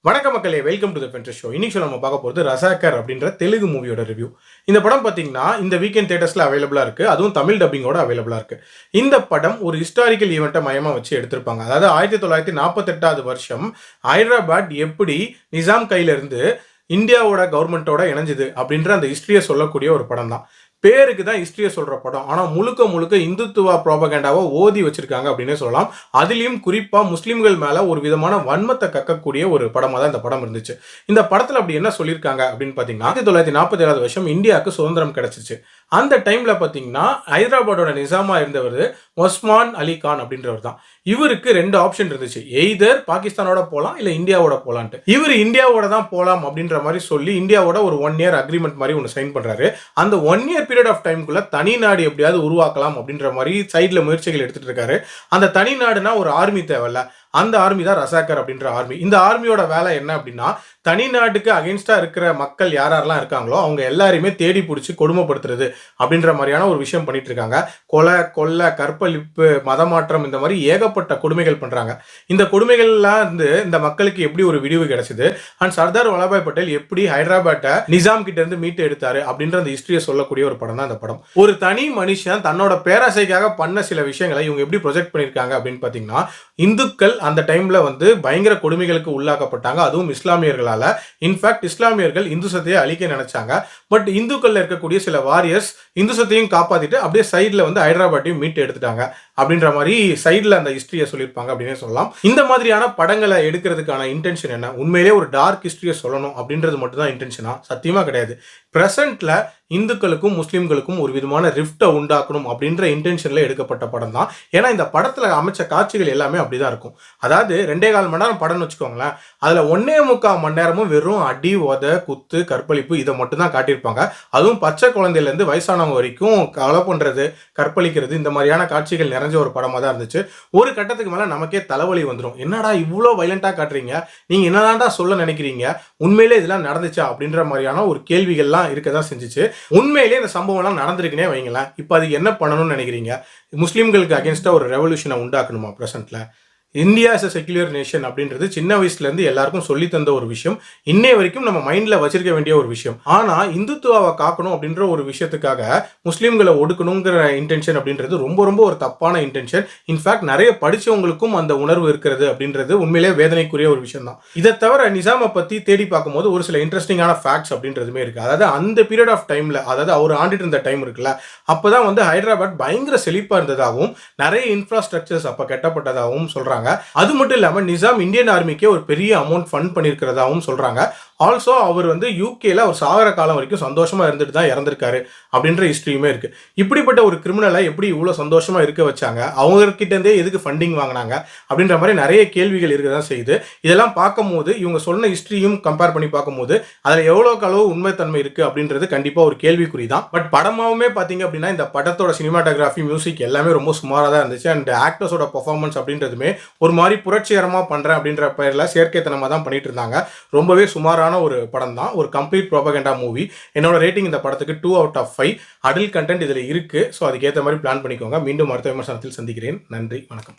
வணக்கம் மக்களே, welcome to the ஃபென்ட்ரி show. இன்னைக்கு நம்ம பார்க்க போகிறது ரசாக்கர் அப்படின்ற தெலுங்கு மூவியோட ரிவ்யூ. இந்த படம் பார்த்தீங்கன்னா இந்த வீக்கெண்ட் தியேட்டர்ஸில் அவைலபிளாக இருக்குது. அதுவும் தமிழ் டப்பிங்கோட அவைலபிளாக இருக்குது. இந்த படம் ஒரு ஹிஸ்டாரிக்கல் ஈவெண்ட்டை மையமாக வச்சு எடுத்திருப்பாங்க. அதாவது 1948 வருஷம் ஹைதராபாத் எப்படி நிசாம் கையிலிருந்து இந்தியாவோட கவர்மெண்ட்டோட இணைஞ்சுது அப்படின்ற அந்த ஹிஸ்ட்ரியை சொல்லக்கூடிய ஒரு படம் தான். பேருக்கு தான் ஹிஸ்ட்ரியை சொல்கிற படம். ஆனால் முழுக்க முழுக்க இந்துத்துவா ப்ராபகேண்டாவை ஓதி வச்சிருக்காங்க அப்படின்னே சொல்லலாம். அதுலேயும் குறிப்பாக முஸ்லீம்கள் மேலே ஒரு விதமான வன்மத்தை கக்கக்கூடிய ஒரு படமாக தான் இந்த படம் இருந்துச்சு. இந்த படத்தில் அப்படி என்ன சொல்லியிருக்காங்க அப்படின்னு பார்த்தீங்கன்னா 1947 வருஷம் இந்தியாவுக்கு சுதந்திரம் கிடைச்சிச்சு. அந்த டைமில் பார்த்தீங்கன்னா ஹைதராபாடோட நிசாமா இருந்தவர் ஒஸ்மான் அலி கான் அப்படின்றவர் தான். இவருக்கு 2 ஆப்ஷன் இருந்துச்சு. எய்தர் பாகிஸ்தானோட போகலாம் இல்லை இந்தியாவோட போகலான்ட்டு. இவர் இந்தியாவோட தான் போகலாம் அப்படின்ற மாதிரி சொல்லி இந்தியாவோட ஒரு 1 இயர் அக்ரிமெண்ட் மாதிரி ஒன்று சைன் பண்ணுறாரு. அந்த 1 இயர் பீரியட் ஆஃப் டைம்குள்ள தனி நாடு எப்படியாவது உருவாக்கலாம் அப்படின்ற மாதிரி சைடில் முயற்சிகள் எடுத்துட்டு இருக்காரு. அந்த தனி நாடுனா ஒரு ஆர்மி தேவையில்ல. அந்த ஆர்மி தான் ரசாக்கர் அப்படின்ற ஆர்மி. இந்த ஆர்மியோட வேலை என்ன அப்படின்னா தனி நாட்டுக்கு அகென்ஸ்டா இருக்கிற மக்கள் யாரெல்லாம் இருக்காங்களோ அவங்க எல்லாரையுமே தேடி பிடிச்சி கொடுமைப்படுத்துறது அப்படின்ற மாதிரியான ஒரு விஷயம் பண்ணிட்டு இருக்காங்க. கொலை, கொள்ளை, கற்பழிப்பு, மதமாற்றம், இந்த மாதிரி ஏகப்பட்ட கொடுமைகள் பண்றாங்க. இந்த கொடுமைகள்லாம் இந்த மக்களுக்கு எப்படி ஒரு விடிவு கிடைச்சது, அண்ட் சர்தார் வல்லபாய் பட்டேல் எப்படி ஹைதராபாத்தை நிசாம் கிட்ட இருந்து மீட்டு எடுத்தாரு அப்படின்ற அந்த ஹிஸ்டரியை சொல்லக்கூடிய ஒரு படம் தான் இந்த படம். ஒரு தனி மனுஷன் தன்னோட பேராசைக்காக பண்ண சில விஷயங்களை இவங்க எப்படி ப்ரொஜெக்ட் பண்ணியிருக்காங்க அப்படின்னு பார்த்தீங்கன்னா, இந்துக்கள் அந்த டைம்ல பயங்கர கொடுமைகளுக்கு உள்ளாக்கப்பட்டாங்க. அதுவும் இஸ்லாமியர்களால. இன்ஃபேக்ட் இஸ்லாமியர்கள் இந்துசத்தையே அழிக்க நினைச்சாங்க. பட் இந்துக்கள்ல இருக்கக்கூடிய சில வாரியர்ஸ் இந்துசத்தையும் காப்பாத்திட்டு அப்படியே சைட்ல ஹைதராபாத்தையும் மீட்டு எடுத்துட்டாங்க அப்படின்ற மாதிரி சைட்ல அந்த ஹிஸ்டரியை சொல்லியிருப்பாங்க அப்படின்னே சொல்லலாம். இந்த மாதிரியான படங்களை எடுக்கிறதுக்கான இன்டென்ஷன் என்ன? உண்மையிலே ஒரு டார்க் ஹிஸ்டரியை சொல்லணும் அப்படின்றது மட்டும் தான் இன்டென்ஷனா? சத்தியமா கிடையாது. பிரசன்ட்ல இந்துக்களுக்கும் முஸ்லீம்களுக்கும் ஒரு விதமான ரிஃப்டை உண்டாக்கணும் அப்படின்ற இன்டென்ஷன்ல எடுக்கப்பட்ட படம் தான். ஏன்னா இந்த படத்துல அமைச்ச காட்சிகள் எல்லாமே அப்படிதான் இருக்கும். அதாவது 2.25 மணி நேரம் படம்னு வச்சுக்கோங்களேன். அதுல 1.25 மணி நேரமும் வெறும் அடி, உத, குத்து, கற்பழிப்பு இதை மட்டும் தான் காட்டியிருப்பாங்க. அதுவும் பச்சை குழந்தையில இருந்து வயசானவங்க வரைக்கும் கொலை பண்றது, கற்பழிக்கிறது, இந்த மாதிரியான காட்சிகள் நிறைஞ்ச ஒரு படமா தான் இருந்துச்சு. ஒரு கட்டத்துக்கு மேல நமக்கே தலைவலி வந்துடும். என்னடா இவ்வளோ வயலண்டா காட்டுறீங்க, நீங்க என்னதான்டா சொல்ல நினைக்கிறீங்க, உண்மையிலே இதெல்லாம் நடந்துச்சா அப்படின்ற மாதிரியான ஒரு கேள்விகள்லாம் இருக்கதான் செஞ்சுச்சு. உண்மையிலே இந்த சம்பவம்லாம் நடந்திருக்குனே வைங்களேன். இப்போ அது என்ன பண்ணணும்னு நினைக்கிறீங்க? முஸ்லீம்களுக்கு அகேன்ஸ்டா ஒரு ரெவல்யூஷனை உண்டாக்கணுமா பிரசன்ட்ல? India is a secular nation அப்படின்றது சின்ன வயசுலேருந்து எல்லாருக்கும் சொல்லி தந்த ஒரு விஷயம். இன்னைய வரைக்கும் நம்ம மைண்டில் வச்சிருக்க வேண்டிய ஒரு விஷயம். ஆனால் இந்துத்துவாவை காக்கணும் அப்படின்ற ஒரு விஷயத்துக்காக முஸ்லீம்களை ஒடுக்கணுங்கிற இன்டென்ஷன் அப்படின்றது ரொம்ப ரொம்ப ஒரு தப்பான இன்டென்ஷன். இன்ஃபேக்ட் நிறைய படித்தவங்களுக்கும் அந்த உணர்வு இருக்கிறது அப்படின்றது உண்மையிலே வேதனைக்குரிய ஒரு விஷயம் தான். இதை தவிர நிசாமை பற்றி தேடி பார்க்கும்போது ஒரு சில இன்ட்ரெஸ்டிங்கான ஃபேக்ட்ஸ் அப்படின்றதுமே இருக்குது. அதாவது அந்த பீரியட் ஆஃப் டைமில், அதாவது அவர் ஆண்டிட்டு இருந்த டைம் இருக்குல்ல, அப்போ தான் ஹைதராபாத் பயங்கர செழிப்பாக இருந்ததாகவும் நிறைய இன்ஃப்ராஸ்ட்ரக்சர்ஸ் அப்போ கட்டப்பட்டதாகவும் சொல்கிறாங்க. அது மட்டும் இல்லாம நிசாம் இந்தியன் ஆர்மிக்கே ஒரு பெரிய அமௌண்ட் ஃபண்ட் பண்ணியிருக்கிறதாவும் சொல்றாங்க. ஆல்சோ அவர் யூகேல அவர் சாகர காலம் வரைக்கும் சந்தோஷமா இருந்துட்டு தான் இறந்திருக்காரு அப்படின்ற ஹிஸ்டரியுமே இருக்கு. இப்படிப்பட்ட ஒரு கிரிமினலை எப்படி இவ்வளோ சந்தோஷமா இருக்க வச்சாங்க, அவங்க கிட்ட இருந்தே எதுக்கு ஃபண்டிங் வாங்கினாங்க அப்படின்ற மாதிரி நிறைய கேள்விகள் இருக்க தான் செய்யுது. இதெல்லாம் பார்க்கும்போது இவங்க சொன்ன ஹிஸ்டரியும் கம்பேர் பண்ணி பார்க்கும்போது அதில் எவ்வளோக்கு அளவு உண்மைத்தன்மை இருக்கு அப்படின்றது கண்டிப்பாக ஒரு கேள்விக்குறி தான். பட் படமாவுமே பார்த்தீங்க அப்படின்னா இந்த படத்தோட சினிமாட்டோகிராஃபி, மியூசிக் எல்லாமே ரொம்ப சுமாராக தான் இருந்துச்சு. அண்ட் ஆக்டர்ஸோட பெர்ஃபார்மன்ஸ் அப்படின்றதுமே ஒரு மாதிரி புரட்சிகரமாக பண்ணுறேன் அப்படின்ற பெயரில் செயற்கைத்தனமாக தான் பண்ணிட்டு இருந்தாங்க. ரொம்பவே சுமாரான ஒரு படம் தான், ஒரு கம்ப்ளீட் ப்ரோபகேண்டா மூவி. என்னோட ரேட்டிங் இந்த படத்துக்கு 2/5. அடல்ட் கண்டென்ட் இதில் இருக்கு. ஸோ அதுக்கேற்ற மாதிரி பிளான் பண்ணிக்கோங்க. மீண்டும் அடுத்த விமர்சனத்தில் சந்திக்கிறேன். நன்றி, வணக்கம்.